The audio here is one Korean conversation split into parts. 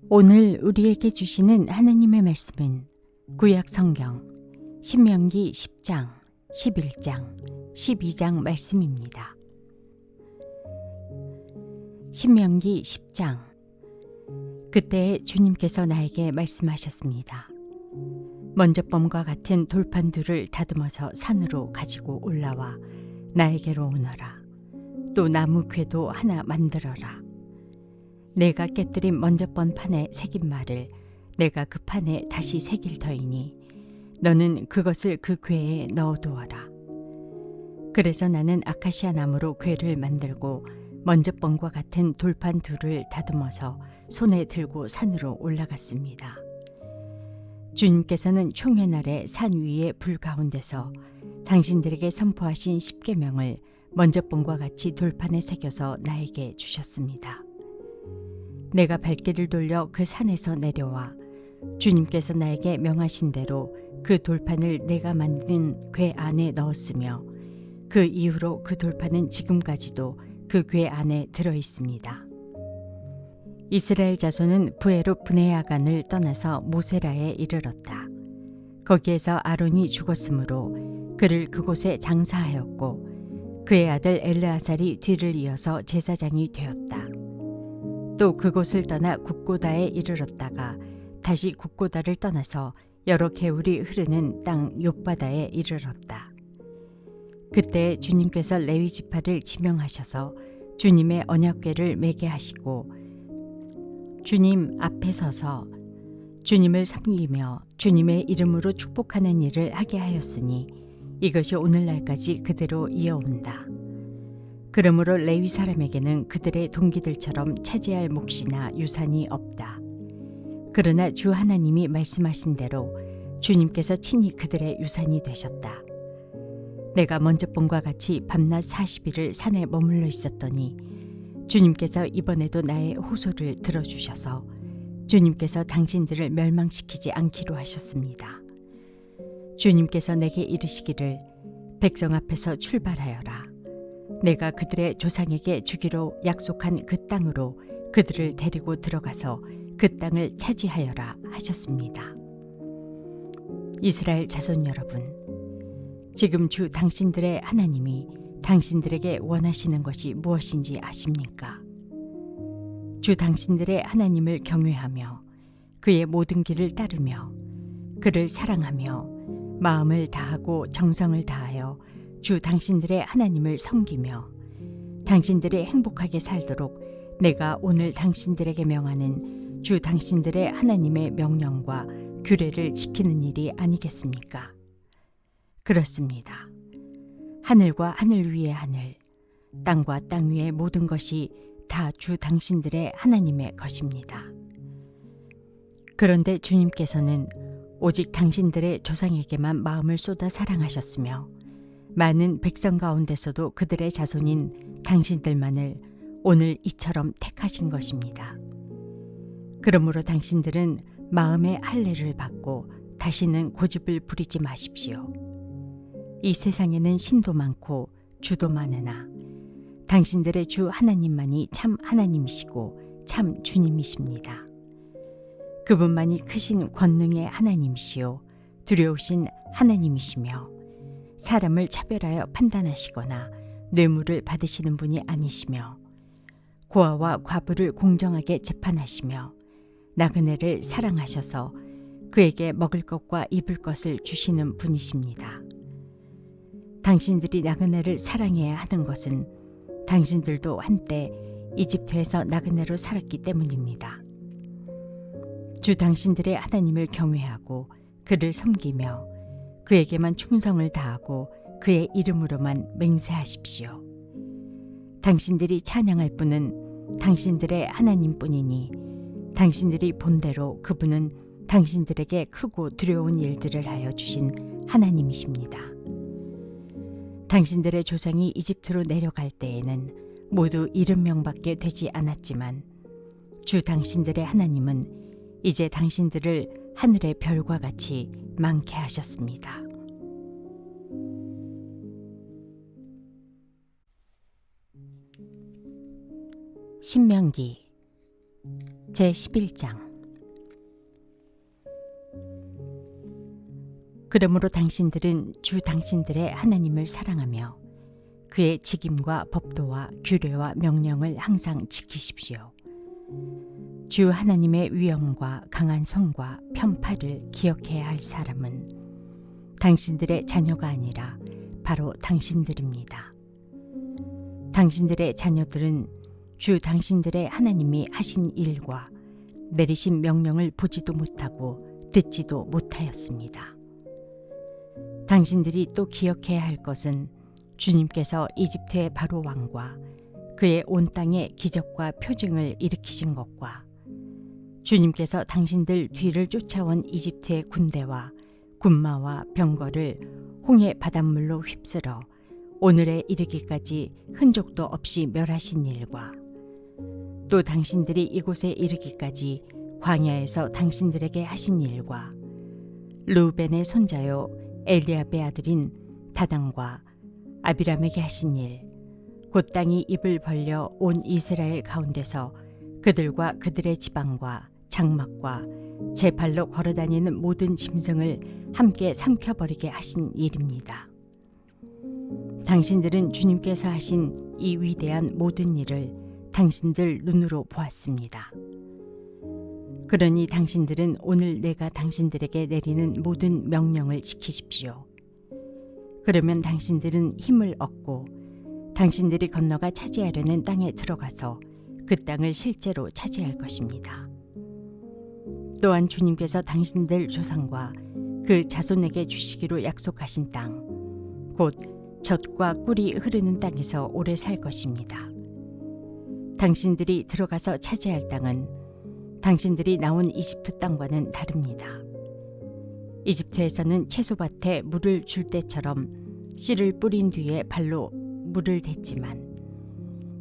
오늘 우리에게 주시는 하나님의 말씀은 구약 성경 신명기 10장, 11장, 12장 말씀입니다. 신명기 10장. 그때 주님께서 나에게 말씀하셨습니다. 먼저범과 같은 돌판들을 다듬어서 산으로 가지고 올라와 나에게로 오너라. 또 나무 궤도 하나 만들어라. 내가 깨뜨린 먼저번 판에 새긴 말을 내가 그 판에 다시 새길 터이니 너는 그것을 그 궤에 넣어두어라. 그래서 나는 아카시아 나무로 궤를 만들고 먼저번과 같은 돌판 둘을 다듬어서 손에 들고 산으로 올라갔습니다. 주님께서는 총회 날에 산 위의 불 가운데서 당신들에게 선포하신 십계명을 먼저번과 같이 돌판에 새겨서 나에게 주셨습니다. 내가 발길을 돌려 그 산에서 내려와 주님께서 나에게 명하신 대로 그 돌판을 내가 만든 궤 안에 넣었으며 그 이후로 그 돌판은 지금까지도 그 궤 안에 들어 있습니다. 이스라엘 자손은 부에롯 브네야간을 떠나서 모세라에 이르렀다. 거기에서 아론이 죽었으므로 그를 그곳에 장사하였고 그의 아들 엘르아살이 뒤를 이어서 제사장이 되었다. 또 그곳을 떠나 굽고다에 이르렀다가 다시 굽고다를 떠나서 여러 개울이 흐르는 땅 욥바다에 이르렀다. 그때 주님께서 레위 지파를 지명하셔서 주님의 언약궤를 매게 하시고 주님 앞에 서서 주님을 섬기며 주님의 이름으로 축복하는 일을 하게 하였으니 이것이 오늘날까지 그대로 이어온다. 그러므로 레위 사람에게는 그들의 동기들처럼 차지할 몫이나 유산이 없다. 그러나 주 하나님이 말씀하신 대로 주님께서 친히 그들의 유산이 되셨다. 내가 먼저번과 같이 밤낮 40일을 산에 머물러 있었더니 주님께서 이번에도 나의 호소를 들어주셔서 주님께서 당신들을 멸망시키지 않기로 하셨습니다. 주님께서 내게 이르시기를 백성 앞에서 출발하여라. 내가 그들의 조상에게 주기로 약속한 그 땅으로 그들을 데리고 들어가서 그 땅을 차지하여라 하셨습니다. 이스라엘 자손 여러분, 지금 주 당신들의 하나님이 당신들에게 원하시는 것이 무엇인지 아십니까? 주 당신들의 하나님을 경외하며 그의 모든 길을 따르며 그를 사랑하며 마음을 다하고 정성을 다하여 주 당신들의 하나님을 섬기며 당신들이 행복하게 살도록 내가 오늘 당신들에게 명하는 주 당신들의 하나님의 명령과 규례를 지키는 일이 아니겠습니까? 그렇습니다. 하늘과 하늘 위의 하늘, 땅과 땅 위의 모든 것이 다 주 당신들의 하나님의 것입니다. 그런데 주님께서는 오직 당신들의 조상에게만 마음을 쏟아 사랑하셨으며 많은 백성 가운데서도 그들의 자손인 당신들만을 오늘 이처럼 택하신 것입니다. 그러므로 당신들은 마음의 할례를 받고 다시는 고집을 부리지 마십시오. 이 세상에는 신도 많고 주도 많으나 당신들의 주 하나님만이 참 하나님이시고 참 주님이십니다. 그분만이 크신 권능의 하나님이시요 두려우신 하나님이시며 사람을 차별하여 판단하시거나 뇌물을 받으시는 분이 아니시며 고아와 과부를 공정하게 재판하시며 나그네를 사랑하셔서 그에게 먹을 것과 입을 것을 주시는 분이십니다. 당신들이 나그네를 사랑해야 하는 것은 당신들도 한때 이집트에서 나그네로 살았기 때문입니다. 주 당신들의 하나님을 경외하고 그를 섬기며 그에게만 충성을 다하고 그의 이름으로만 맹세하십시오. 당신들이 찬양할 분은 당신들의 하나님뿐이니 당신들이 본대로 그분은 당신들에게 크고 두려운 일들을 하여 주신 하나님이십니다. 당신들의 조상이 이집트로 내려갈 때에는 모두 70명밖에 되지 않았지만 주 당신들의 하나님은 이제 당신들을 하늘의 별과 같이 많게 하셨습니다. 신명기 제11장. 그러므로 당신들은 주 당신들의 하나님을 사랑하며 그의 직임과 법도와 규례와 명령을 항상 지키십시오. 주 하나님의 위엄과 강한 손과 편팔을 기억해야 할 사람은 당신들의 자녀가 아니라 바로 당신들입니다. 당신들의 자녀들은 주 당신들의 하나님이 하신 일과 내리신 명령을 보지도 못하고 듣지도 못하였습니다. 당신들이 또 기억해야 할 것은 주님께서 이집트의 바로 왕과 그의 온 땅에 기적과 표징을 일으키신 것과 주님께서 당신들 뒤를 쫓아온 이집트의 군대와 군마와 병거를 홍해 바닷물로 휩쓸어 오늘에 이르기까지 흔적도 없이 멸하신 일과 또 당신들이 이곳에 이르기까지 광야에서 당신들에게 하신 일과 르우벤의 손자요 엘리압의 아들인 다단과 아비람에게 하신 일, 곧 땅이 입을 벌려 온 이스라엘 가운데서 그들과 그들의 지방과 장막과 제 발로 걸어다니는 모든 짐승을 함께 삼켜버리게 하신 일입니다. 당신들은 주님께서 하신 이 위대한 모든 일을 당신들 눈으로 보았습니다. 그러니 당신들은 오늘 내가 당신들에게 내리는 모든 명령을 지키십시오. 그러면 당신들은 힘을 얻고 당신들이 건너가 차지하려는 땅에 들어가서 그 땅을 실제로 차지할 것입니다. 또한 주님께서 당신들 조상과 그 자손에게 주시기로 약속하신 땅, 곧 젖과 꿀이 흐르는 땅에서 오래 살 것입니다. 당신들이 들어가서 차지할 땅은 당신들이 나온 이집트 땅과는 다릅니다. 이집트에서는 채소밭에 물을 줄 때처럼 씨를 뿌린 뒤에 발로 물을 댔지만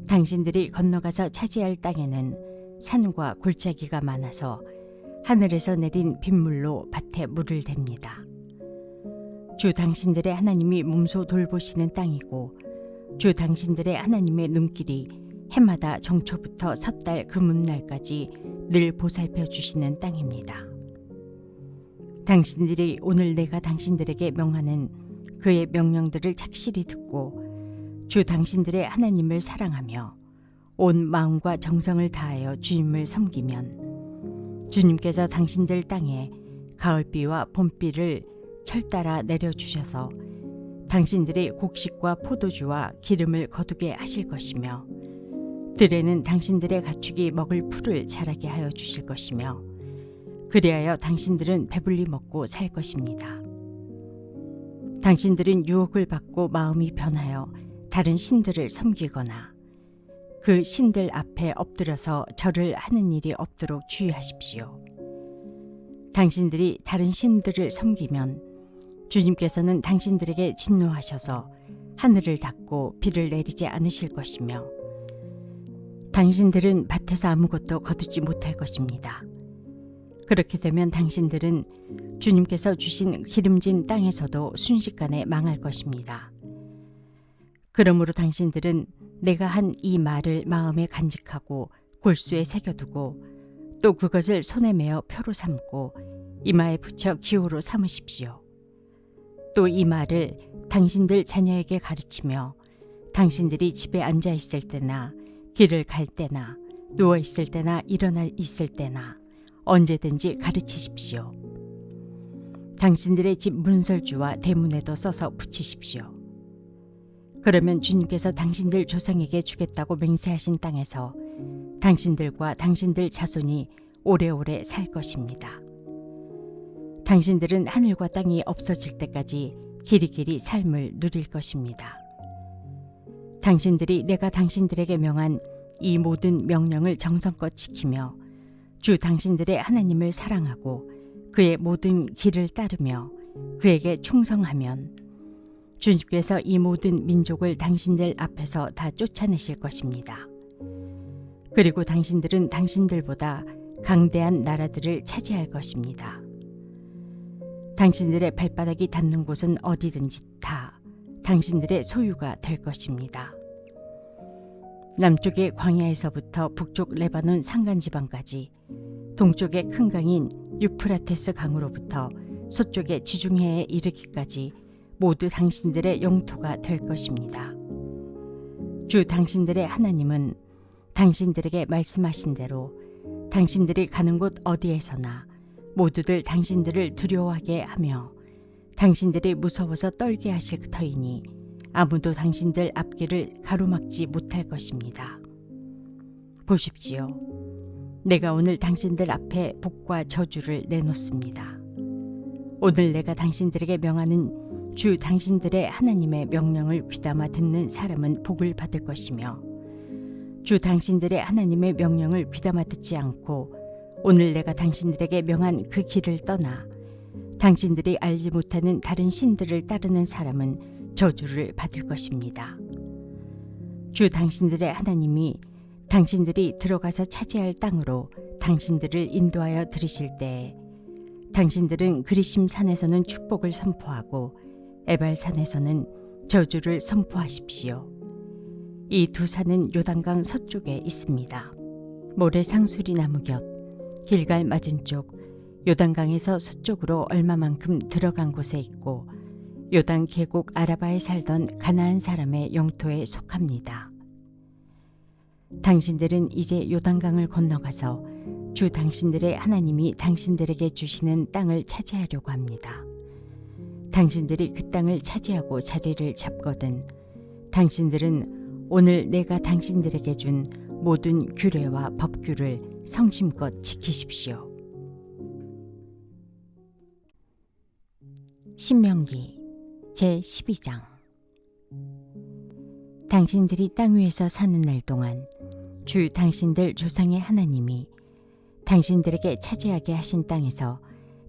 당신들이 건너가서 차지할 땅에는 산과 골짜기가 많아서 하늘에서 내린 빗물로 밭에 물을 댑니다. 주 당신들의 하나님이 몸소 돌보시는 땅이고 주 당신들의 하나님의 눈길이 해마다 정초부터 섣달 금음날까지 늘 보살펴 주시는 땅입니다. 당신들이 오늘 내가 당신들에게 명하는 그의 명령들을 착실히 듣고 주 당신들의 하나님을 사랑하며 온 마음과 정성을 다하여 주님을 섬기면 주님께서 당신들 땅에 가을비와 봄비를 철따라 내려주셔서 당신들의 곡식과 포도주와 기름을 거두게 하실 것이며 들에는 당신들의 가축이 먹을 풀을 자라게 하여 주실 것이며 그리하여 당신들은 배불리 먹고 살 것입니다. 당신들은 유혹을 받고 마음이 변하여 다른 신들을 섬기거나 그 신들 앞에 엎드려서 절을 하는 일이 없도록 주의하십시오. 당신들이 다른 신들을 섬기면 주님께서는 당신들에게 진노하셔서 하늘을 닫고 비를 내리지 않으실 것이며 당신들은 밭에서 아무것도 거두지 못할 것입니다. 그렇게 되면 당신들은 주님께서 주신 기름진 땅에서도 순식간에 망할 것입니다. 그러므로 당신들은 내가 한 이 말을 마음에 간직하고 골수에 새겨두고 또 그것을 손에 메어 표로 삼고 이마에 붙여 기호로 삼으십시오. 또 이 말을 당신들 자녀에게 가르치며 당신들이 집에 앉아 있을 때나 길을 갈 때나 누워 있을 때나 일어나 있을 때나 언제든지 가르치십시오. 당신들의 집 문설주와 대문에도 써서 붙이십시오. 그러면 주님께서 당신들 조상에게 주겠다고 맹세하신 땅에서 당신들과 당신들 자손이 오래오래 살 것입니다. 당신들은 하늘과 땅이 없어질 때까지 길이길이 삶을 누릴 것입니다. 당신들이 내가 당신들에게 명한 이 모든 명령을 정성껏 지키며 주 당신들의 하나님을 사랑하고 그의 모든 길을 따르며 그에게 충성하면 주님께서 이 모든 민족을 당신들 앞에서 다 쫓아내실 것입니다. 그리고 당신들은 당신들보다 강대한 나라들을 차지할 것입니다. 당신들의 발바닥이 닿는 곳은 어디든지 다 당신들의 소유가 될 것입니다. 남쪽의 광야에서부터 북쪽 레바논 산간지방까지, 동쪽의 큰 강인 유프라테스 강으로부터 서쪽의 지중해에 이르기까지 모두 당신들의 영토가 될 것입니다. 주 당신들의 하나님은 당신들에게 말씀하신 대로 당신들이 가는 곳 어디에서나 모두들 당신들을 두려워하게 하며 당신들이 무서워서 떨게 하실 터이니 아무도 당신들 앞길을 가로막지 못할 것입니다. 보십시오. 내가 오늘 당신들 앞에 복과 저주를 내놓습니다. 오늘 내가 당신들에게 명하는 주 당신들의 하나님의 명령을 귀담아 듣는 사람은 복을 받을 것이며, 주 당신들의 하나님의 명령을 귀담아 듣지 않고 오늘 내가 당신들에게 명한 그 길을 떠나 당신들이 알지 못하는 다른 신들을 따르는 사람은 저주를 받을 것입니다. 주 당신들의 하나님이 당신들이 들어가서 차지할 땅으로 당신들을 인도하여 들이실 때에 당신들은 그리심 산에서는 축복을 선포하고 에발 산에서는 저주를 선포하십시오. 이 두 산은 요단강 서쪽에 있습니다. 모래 상수리 나무 곁 길갈 맞은쪽 요단강에서 서쪽으로 얼마만큼 들어간 곳에 있고 요단 계곡 아라바에 살던 가나안 사람의 영토에 속합니다. 당신들은 이제 요단강을 건너가서 주 당신들의 하나님이 당신들에게 주시는 땅을 차지하려고 합니다. 당신들이 그 땅을 차지하고 자리를 잡거든 당신들은 오늘 내가 당신들에게 준 모든 규례와 법규를 성심껏 지키십시오. 신명기 제12장. 당신들이 땅 위에서 사는 날 동안 주 당신들 조상의 하나님이 당신들에게 차지하게 하신 땅에서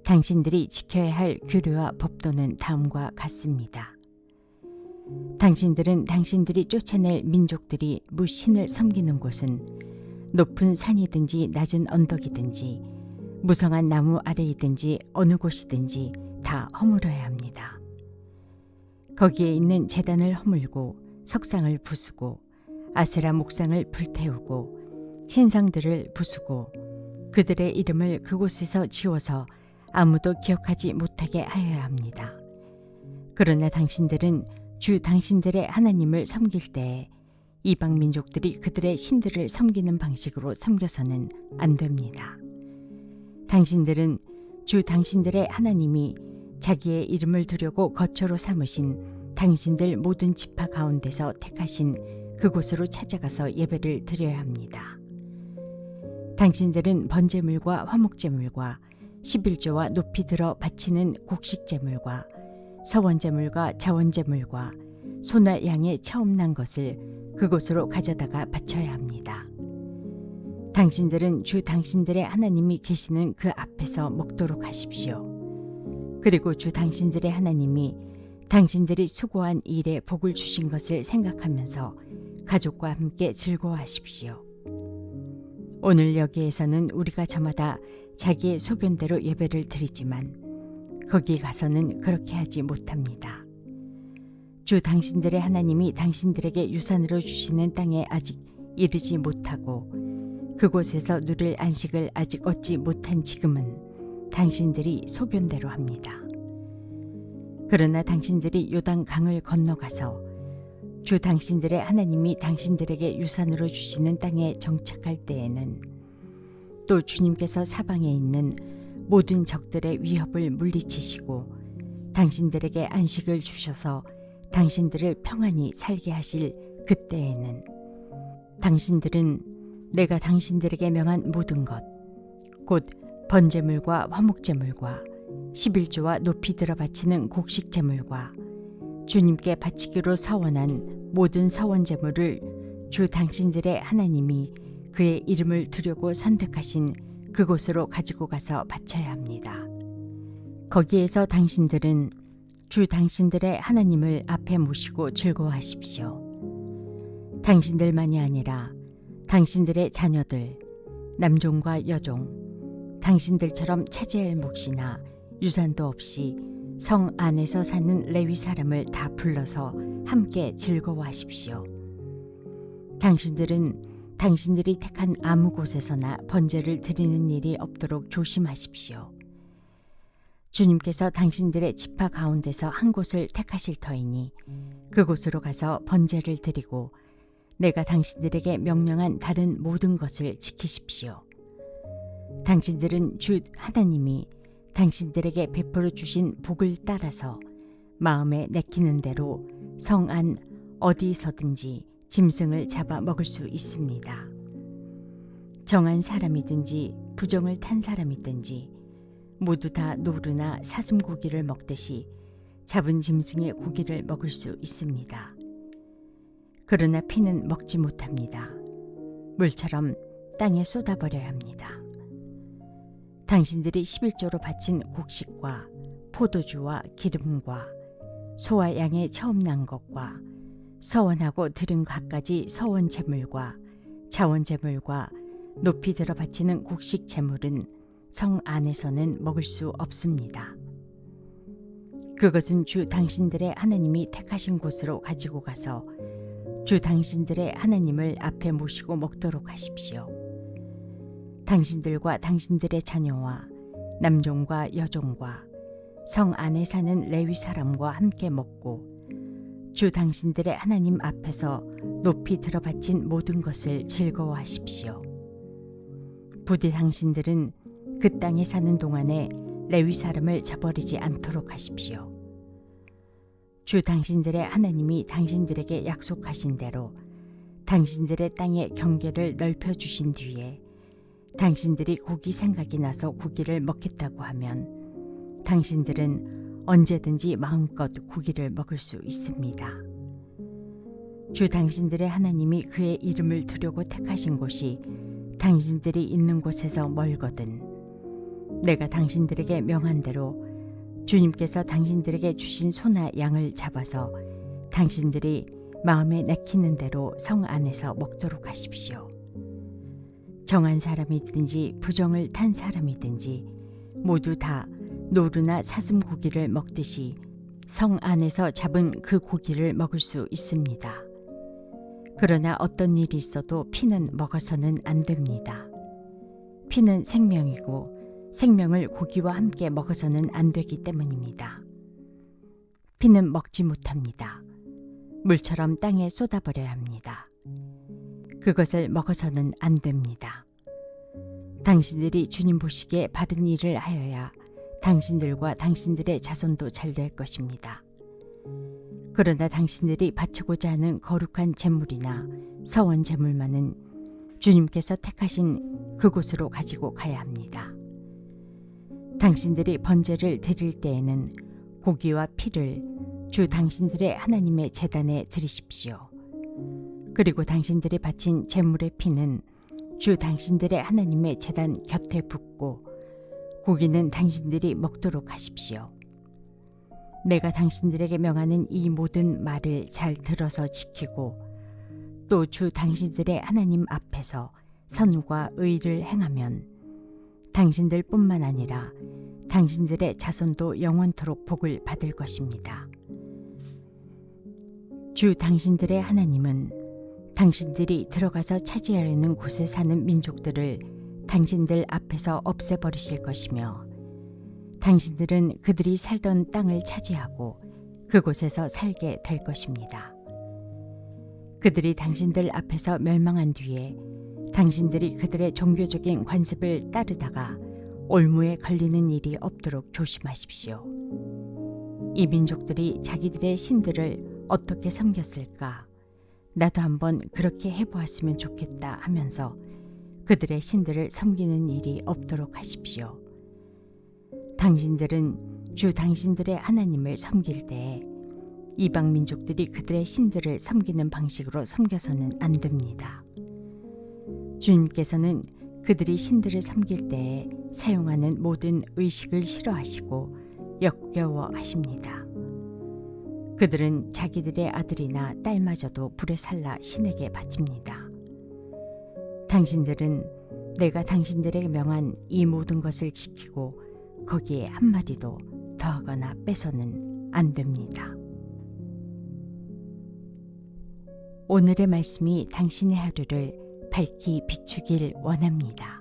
당신들이 지켜야 할 규례와 법도는 다음과 같습니다. 당신들은 당신들이 쫓아낼 민족들이 무신을 섬기는 곳은 높은 산이든지 낮은 언덕이든지 무성한 나무 아래이든지 어느 곳이든지 다 허물어야 합니다. 거기에 있는 제단을 허물고 석상을 부수고 아세라 목상을 불태우고 신상들을 부수고 그들의 이름을 그곳에서 지워서 아무도 기억하지 못하게 하여야 합니다. 그러나 당신들은 주 당신들의 하나님을 섬길 때에 이방 민족들이 그들의 신들을 섬기는 방식으로 섬겨서는 안 됩니다. 당신들은 주 당신들의 하나님이 자기의 이름을 두려고 거처로 삼으신 당신들 모든 지파 가운데서 택하신 그곳으로 찾아가서 예배를 드려야 합니다. 당신들은 번제물과 화목제물과 11조와 높이 들어 바치는 곡식제물과 서원제물과 자원제물과 소나 양의 처음 난 것을 그곳으로 가져다가 바쳐야 합니다. 당신들은 주 당신들의 하나님이 계시는 그 앞에서 먹도록 하십시오. 그리고 주 당신들의 하나님이 당신들이 수고한 일에 복을 주신 것을 생각하면서 가족과 함께 즐거워하십시오. 오늘 여기에서는 우리가 저마다 자기의 소견대로 예배를 드리지만 거기 가서는 그렇게 하지 못합니다. 주 당신들의 하나님이 당신들에게 유산으로 주시는 땅에 아직 이르지 못하고 그곳에서 누릴 안식을 아직 얻지 못한 지금은 당신들이 소견대로 합니다. 그러나 당신들이 요단 강을 건너가서 주 당신들의 하나님이 당신들에게 유산으로 주시는 땅에 정착할 때에는 또 주님께서 사방에 있는 모든 적들의 위협을 물리치시고 당신들에게 안식을 주셔서 당신들을 평안히 살게 하실 그때에는 당신들은 내가 당신들에게 명한 모든 것, 곧 번제물과 화목제물과 11조와 높이 들어 바치는 곡식제물과 주님께 바치기로 서원한 모든 서원제물을 주 당신들의 하나님이 그의 이름을 두려고 선택하신 그곳으로 가지고 가서 바쳐야 합니다. 거기에서 당신들은 주 당신들의 하나님을 앞에 모시고 즐거워하십시오. 당신들만이 아니라 당신들의 자녀들, 남종과 여종, 당신들처럼 차지할 몫이나 유산도 없이 성 안에서 사는 레위 사람을 다 불러서 함께 즐거워하십시오. 당신들은 당신들이 택한 아무 곳에서나 번제를 드리는 일이 없도록 조심하십시오. 주님께서 당신들의 지파 가운데서 한 곳을 택하실 터이니 그곳으로 가서 번제를 드리고 내가 당신들에게 명령한 다른 모든 것을 지키십시오. 당신들은 주 하나님이 당신들에게 베풀어 주신 복을 따라서 마음에 내키는 대로 성 안 어디서든지 짐승을 잡아 먹을 수 있습니다. 정한 사람이든지 부정을 탄 사람이든지 모두 다 노루나 사슴고기를 먹듯이 잡은 짐승의 고기를 먹을 수 있습니다. 그러나 피는 먹지 못합니다. 물처럼 땅에 쏟아버려야 합니다. 당신들이 11조로 바친 곡식과 포도주와 기름과 소와 양의 처음 난 것과 서원하고 들은 갖가지 서원 제물과 자원 제물과 높이 들어 바치는 곡식 제물은 성 안에서는 먹을 수 없습니다. 그것은 주 당신들의 하나님이 택하신 곳으로 가지고 가서 주 당신들의 하나님을 앞에 모시고 먹도록 하십시오. 당신들과 당신들의 자녀와 남종과 여종과 성 안에 사는 레위 사람과 함께 먹고 주 당신들의 하나님 앞에서 높이 들어바친 모든 것을 즐거워하십시오. 부디 당신들은 그 땅에 사는 동안에 레위 사람을 저버리지 않도록 하십시오. 주 당신들의 하나님이 당신들에게 약속하신 대로 당신들의 땅의 경계를 넓혀주신 뒤에 당신들이 고기 생각이 나서 고기를 먹겠다고 하면 당신들은 언제든지 마음껏 고기를 먹을 수 있습니다. 주 당신들의 하나님이 그의 이름을 두려고 택하신 곳이 당신들이 있는 곳에서 멀거든 내가 당신들에게 명한 대로 주님께서 당신들에게 주신 소나 양을 잡아서 당신들이 마음에 내키는 대로 성 안에서 먹도록 하십시오. 정한 사람이든지 부정을 탄 사람이든지 모두 다 노루나 사슴 고기를 먹듯이 성 안에서 잡은 그 고기를 먹을 수 있습니다. 그러나 어떤 일이 있어도 피는 먹어서는 안 됩니다. 피는 생명이고 생명을 고기와 함께 먹어서는 안 되기 때문입니다. 피는 먹지 못합니다. 물처럼 땅에 쏟아버려야 합니다. 그것을 먹어서는 안 됩니다. 당신들이 주님 보시기에 바른 일을 하여야 당신들과 당신들의 자손도 잘 될 것입니다. 그러나 당신들이 바치고자 하는 거룩한 제물이나 서원 제물만은 주님께서 택하신 그곳으로 가지고 가야 합니다. 당신들이 번제를 드릴 때에는 고기와 피를 주 당신들의 하나님의 제단에 드리십시오. 그리고 당신들이 바친 제물의 피는 주 당신들의 하나님의 제단 곁에 붓고 고기는 당신들이 먹도록 하십시오. 내가 당신들에게 명하는 이 모든 말을 잘 들어서 지키고 또 주 당신들의 하나님 앞에서 선과 의를 행하면 당신들뿐만 아니라 당신들의 자손도 영원토록 복을 받을 것입니다. 주 당신들의 하나님은 당신들이 들어가서 차지하려는 곳에 사는 민족들을 당신들 앞에서 없애버리실 것이며 당신들은 그들이 살던 땅을 차지하고 그곳에서 살게 될 것입니다. 그들이 당신들 앞에서 멸망한 뒤에 당신들이 그들의 종교적인 관습을 따르다가 올무에 걸리는 일이 없도록 조심하십시오. 이 민족들이 자기들의 신들을 어떻게 섬겼을까? 나도 한번 그렇게 해보았으면 좋겠다 하면서 그들의 신들을 섬기는 일이 없도록 하십시오. 당신들은 주 당신들의 하나님을 섬길 때에 이방 민족들이 그들의 신들을 섬기는 방식으로 섬겨서는 안 됩니다. 주님께서는 그들이 신들을 섬길 때에 사용하는 모든 의식을 싫어하시고 역겨워하십니다. 그들은 자기들의 아들이나 딸마저도 불에 살라 신에게 바칩니다. 당신들은 내가 당신들에게 명한 이 모든 것을 지키고 거기에 한마디도 더하거나 빼서는 안 됩니다. 오늘의 말씀이 당신의 하루를 밝히 비추길 원합니다.